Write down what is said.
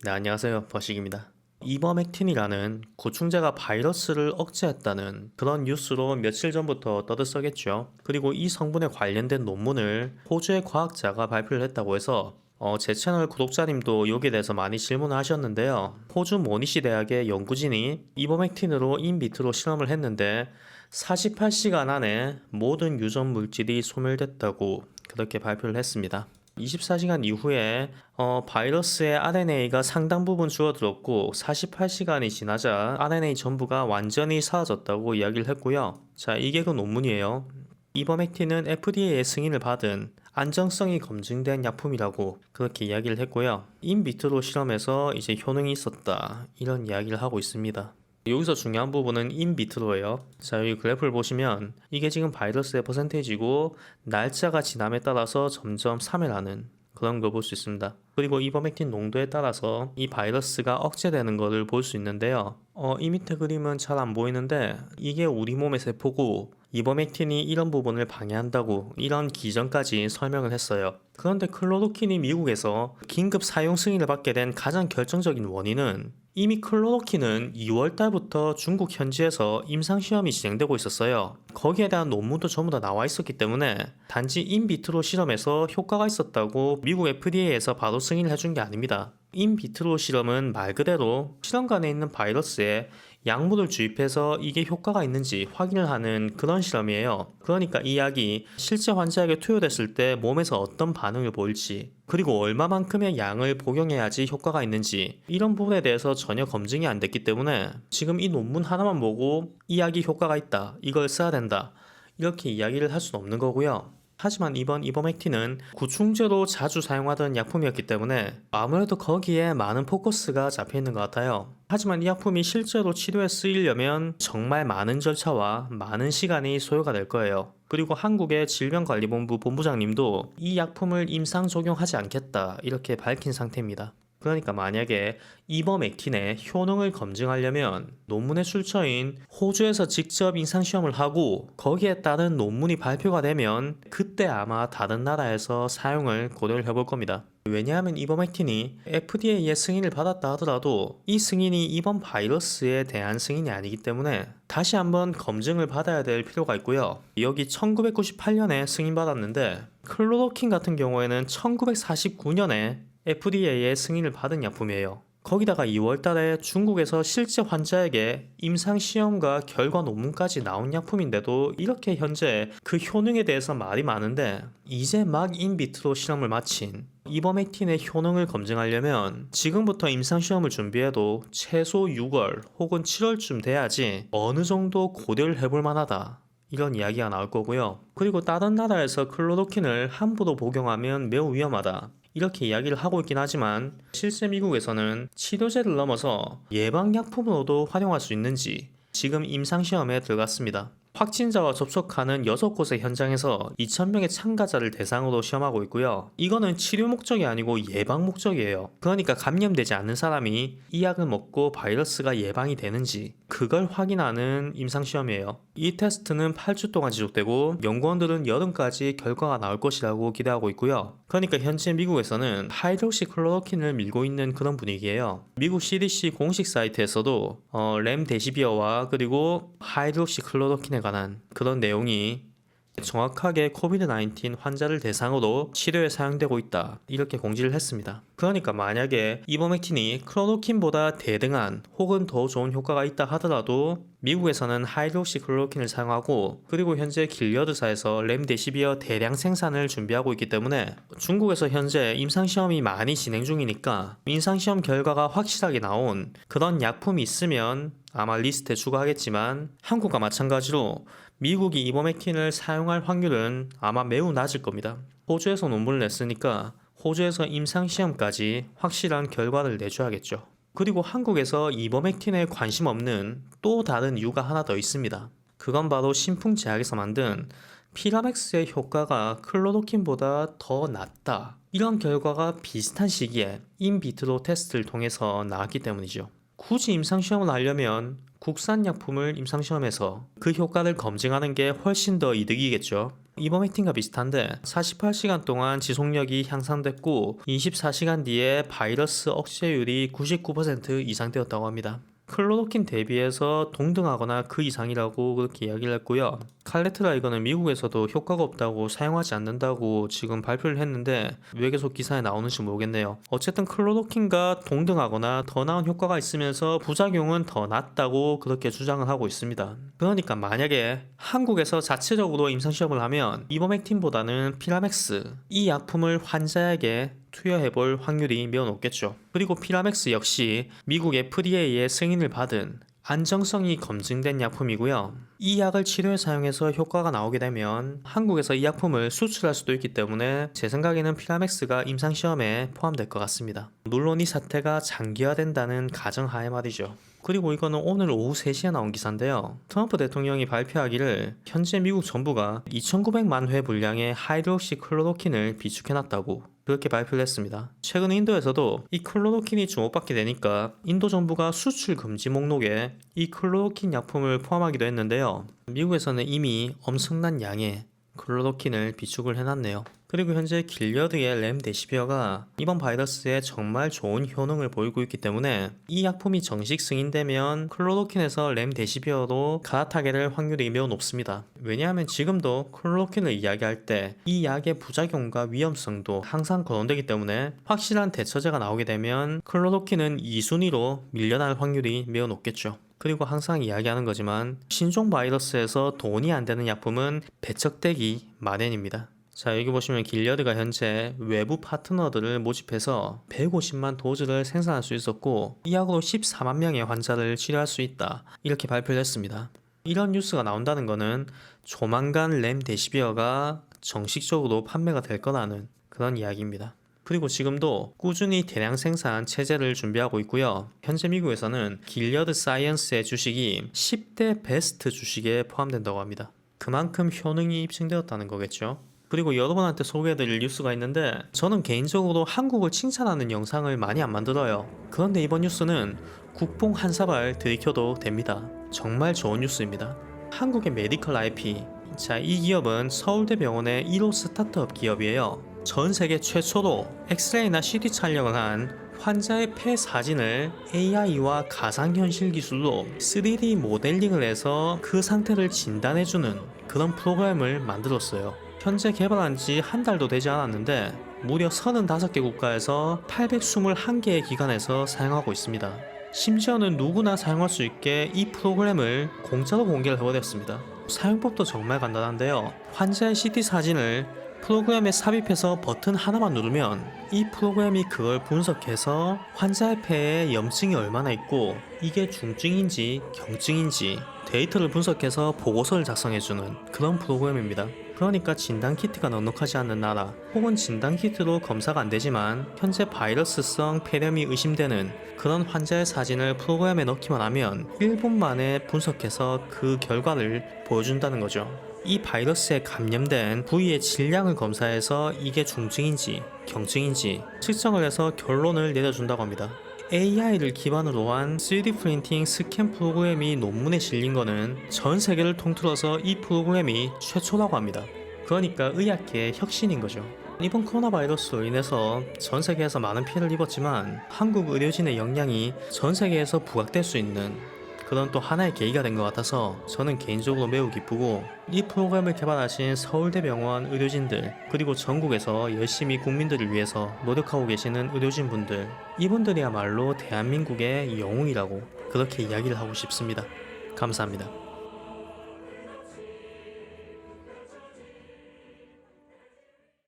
네, 안녕하세요. 버식입니다. 이버맥틴이라는 구충제가 바이러스를 억제했다는 그런 뉴스로 며칠 전부터 떠들썩했죠. 그리고 이 성분에 관련된 논문을 호주의 과학자가 발표를 했다고 해서 제 채널 구독자님도 여기에 대해서 많이 질문을 하셨는데요. 호주 모니시 대학의 연구진이 이버맥틴으로 인비트로 실험을 했는데 48시간 안에 모든 유전 물질이 소멸됐다고 그렇게 발표를 했습니다. 24시간 이후에 바이러스의 RNA가 상당 부분 줄어들었고 48시간이 지나자 RNA 전부가 완전히 사라졌다고 이야기를 했고요. 자, 이게 그 논문이에요. 이버맥틴은 FDA의 승인을 받은 안정성이 검증된 약품이라고 그렇게 이야기를 했고요. 인비트로 실험에서 이제 효능이 있었다 이런 이야기를 하고 있습니다. 여기서 중요한 부분은 인비트로예요. 자, 여기 그래프를 보시면 이게 지금 바이러스의 퍼센테이지고 날짜가 지남에 따라서 점점 사멸하는 그런 걸 볼 수 있습니다. 그리고 이버맥틴 농도에 따라서 이 바이러스가 억제되는 것을 볼 수 있는데요. 이 밑에 그림은 잘 안 보이는데 이게 우리 몸의 세포고 이버맥틴이 이런 부분을 방해한다고 이런 기전까지 설명을 했어요. 그런데 클로로킨이 미국에서 긴급 사용 승인을 받게 된 가장 결정적인 원인은 이미 클로로킨은 2월 달부터 중국 현지에서 임상시험이 진행되고 있었어요. 거기에 대한 논문도 전부 다 나와 있었기 때문에 단지 인비트로 실험에서 효과가 있었다고 미국 FDA에서 바로 승인을 해준 게 아닙니다. 인비트로 실험은 말 그대로 실험관에 있는 바이러스에 약물을 주입해서 이게 효과가 있는지 확인을 하는 그런 실험이에요. 그러니까 이 약이 실제 환자에게 투여됐을 때 몸에서 어떤 반응을 보일지, 그리고 얼마만큼의 양을 복용해야지 효과가 있는지 이런 부분에 대해서 전혀 검증이 안 됐기 때문에 지금 이 논문 하나만 보고 이 약이 효과가 있다, 이걸 써야 된다 이렇게 이야기를 할 수는 없는 거고요. 하지만 이번 이버맥틴은 구충제로 자주 사용하던 약품이었기 때문에 아무래도 거기에 많은 포커스가 잡혀 있는 것 같아요. 하지만 이 약품이 실제로 치료에 쓰이려면 정말 많은 절차와 많은 시간이 소요가 될 거예요. 그리고 한국의 질병관리본부 본부장님도 이 약품을 임상 적용하지 않겠다 이렇게 밝힌 상태입니다. 그러니까 만약에 이버맥틴의 효능을 검증하려면 논문의 출처인 호주에서 직접 임상시험을 하고 거기에 따른 논문이 발표가 되면 그때 아마 다른 나라에서 사용을 고려를 해볼 겁니다. 왜냐하면 이버맥틴이 FDA의 승인을 받았다 하더라도 이 승인이 이번 바이러스에 대한 승인이 아니기 때문에 다시 한번 검증을 받아야 될 필요가 있고요. 여기 1998년에 승인받았는데 클로로킨 같은 경우에는 1949년에 FDA의 승인을 받은 약품이에요. 거기다가 2월 달에 중국에서 실제 환자에게 임상시험과 결과 논문까지 나온 약품인데도 이렇게 현재 그 효능에 대해서 말이 많은데 이제 막 인비트로 실험을 마친 이버맥틴의 효능을 검증하려면 지금부터 임상시험을 준비해도 최소 6월 혹은 7월쯤 돼야지 어느 정도 고려를 해볼 만하다. 이런 이야기가 나올 거고요. 그리고 다른 나라에서 클로로킨을 함부로 복용하면 매우 위험하다. 이렇게 이야기를 하고 있긴 하지만 실제 미국에서는 치료제를 넘어서 예방약품으로도 활용할 수 있는지 지금 임상시험에 들어갔습니다. 확진자와 접촉하는 6곳의 현장에서 2,000명의 참가자를 대상으로 시험하고 있고요. 이거는 치료 목적이 아니고 예방 목적이에요. 그러니까 감염되지 않는 사람이 이 약을 먹고 바이러스가 예방이 되는지 그걸 확인하는 임상시험이에요. 이 테스트는 8주 동안 지속되고 연구원들은 여름까지 결과가 나올 것이라고 기대하고 있고요. 그러니까 현재 미국에서는 하이드록시클로로킨을 밀고 있는 그런 분위기예요. 미국 CDC 공식 사이트에서도 렘데시비어와 그리고 하이드록시클로로킨에 관한 그런 내용이 정확하게 코비드-19 환자를 대상으로 치료에 사용되고 있다 이렇게 공지를 했습니다. 그러니까 만약에 이버맥틴이 클로로킨보다 대등한 혹은 더 좋은 효과가 있다 하더라도 미국에서는 하이드록시클로로킨을 사용하고 그리고 현재 길리어드사에서 렘데시비어 대량 생산을 준비하고 있기 때문에 중국에서 현재 임상시험이 많이 진행 중이니까 임상시험 결과가 확실하게 나온 그런 약품이 있으면 아마 리스트에 추가하겠지만 한국과 마찬가지로 미국이 이버맥틴을 사용할 확률은 아마 매우 낮을 겁니다. 호주에서 논문을 냈으니까 호주에서 임상시험까지 확실한 결과를 내줘야겠죠. 그리고 한국에서 이버맥틴에 관심 없는 또 다른 이유가 하나 더 있습니다. 그건 바로 신풍제약에서 만든 피라맥스의 효과가 클로로킨보다 더 낮다. 이런 결과가 비슷한 시기에 인비트로 테스트를 통해서 나왔기 때문이죠. 굳이 임상시험을 하려면 국산 약품을 임상시험에서 그 효과를 검증하는 게 훨씬 더 이득이겠죠. 이버맥틴과 비슷한데 48시간 동안 지속력이 향상됐고 24시간 뒤에 바이러스 억제율이 99% 이상 되었다고 합니다. 클로로킨 대비해서 동등하거나 그 이상이라고 그렇게 이야기를 했고요. 칼레트라 이거는 미국에서도 효과가 없다고 사용하지 않는다고 지금 발표를 했는데 왜 계속 기사에 나오는지 모르겠네요. 어쨌든 클로로킨과 동등하거나 더 나은 효과가 있으면서 부작용은 더 낮다고 그렇게 주장을 하고 있습니다. 그러니까 만약에 한국에서 자체적으로 임상시험을 하면 이버맥틴보다는 피라맥스 이 약품을 환자에게 투여해볼 확률이 매우 높겠죠. 그리고 피라맥스 역시 미국 FDA의 승인을 받은 안정성이 검증된 약품이고요. 이 약을 치료에 사용해서 효과가 나오게 되면 한국에서 이 약품을 수출할 수도 있기 때문에 제 생각에는 피라맥스가 임상시험에 포함될 것 같습니다. 물론 이 사태가 장기화된다는 가정하에 말이죠. 그리고 이거는 오늘 오후 3시에 나온 기사인데요. 트럼프 대통령이 발표하기를 현재 미국 정부가 2,900만 회 분량의 하이드록시클로로킨을 비축해놨다고 그렇게 발표를 했습니다. 최근 인도에서도 이 클로로킨이 주목받게 되니까 인도 정부가 수출 금지 목록에 이 클로로킨 약품을 포함하기도 했는데요. 미국에서는 이미 엄청난 양의 클로로킨을 비축을 해놨네요. 그리고 현재 길려드의 렘데시비어가 이번 바이러스에 정말 좋은 효능을 보이고 있기 때문에 이 약품이 정식 승인되면 클로로킨에서 렘데시비어로 갈아타게 될 확률이 매우 높습니다. 왜냐하면 지금도 클로로킨을 이야기할 때 이 약의 부작용과 위험성도 항상 거론되기 때문에 확실한 대처제가 나오게 되면 클로로킨은 2순위로 밀려날 확률이 매우 높겠죠. 그리고 항상 이야기하는 거지만 신종 바이러스에서 돈이 안 되는 약품은 배척되기 마련입니다. 자, 여기 보시면 길려드가 현재 외부 파트너들을 모집해서 150만 도즈를 생산할 수 있었고 이 약으로 14만 명의 환자를 치료할 수 있다 이렇게 발표를 했습니다. 이런 뉴스가 나온다는 거는 조만간 렘데시비어가 정식적으로 판매가 될 거라는 그런 이야기입니다. 그리고 지금도 꾸준히 대량 생산 체제를 준비하고 있고요. 현재 미국에서는 길려드 사이언스의 주식이 10대 베스트 주식에 포함된다고 합니다. 그만큼 효능이 입증되었다는 거겠죠. 그리고 여러분한테 소개해드릴 뉴스가 있는데 저는 개인적으로 한국을 칭찬하는 영상을 많이 안 만들어요. 그런데 이번 뉴스는 국뽕 한 사발 들이켜도 됩니다. 정말 좋은 뉴스입니다. 한국의 메디컬 IP. 자, 이 기업은 서울대병원의 1호 스타트업 기업이에요. 전 세계 최초로 엑스레이나 CT 촬영을 한 환자의 폐 사진을 AI와 가상현실 기술로 3D 모델링을 해서 그 상태를 진단해주는 그런 프로그램을 만들었어요. 현재 개발한 지 한 달도 되지 않았는데 무려 35개 국가에서 821개의 기관에서 사용하고 있습니다. 심지어는 누구나 사용할 수 있게 이 프로그램을 공짜로 공개를 해버렸습니다. 사용법도 정말 간단한데요. 환자의 CT 사진을 프로그램에 삽입해서 버튼 하나만 누르면 이 프로그램이 그걸 분석해서 환자의 폐에 염증이 얼마나 있고 이게 중증인지 경증인지 데이터를 분석해서 보고서를 작성해주는 그런 프로그램입니다. 그러니까 진단키트가 넉넉하지 않는 나라 혹은 진단키트로 검사가 안되지만 현재 바이러스성 폐렴이 의심되는 그런 환자의 사진을 프로그램에 넣기만 하면 1분 만에 분석해서 그 결과를 보여준다는 거죠. 이 바이러스에 감염된 부위의 질량을 검사해서 이게 중증인지 경증인지 측정을 해서 결론을 내려준다고 합니다. AI를 기반으로 한 3D 프린팅 스캔 프로그램이 논문에 실린 거는 전 세계를 통틀어서 이 프로그램이 최초라고 합니다. 그러니까 의학계의 혁신인 거죠. 이번 코로나 바이러스로 인해서 전 세계에서 많은 피해를 입었지만 한국 의료진의 역량이 전 세계에서 부각될 수 있는 그런 또 하나의 계기가 된 것 같아서 저는 개인적으로 매우 기쁘고 이 프로그램을 개발하신 서울대병원 의료진들 그리고 전국에서 열심히 국민들을 위해서 노력하고 계시는 의료진분들 이분들이야말로 대한민국의 영웅이라고 그렇게 이야기를 하고 싶습니다. 감사합니다.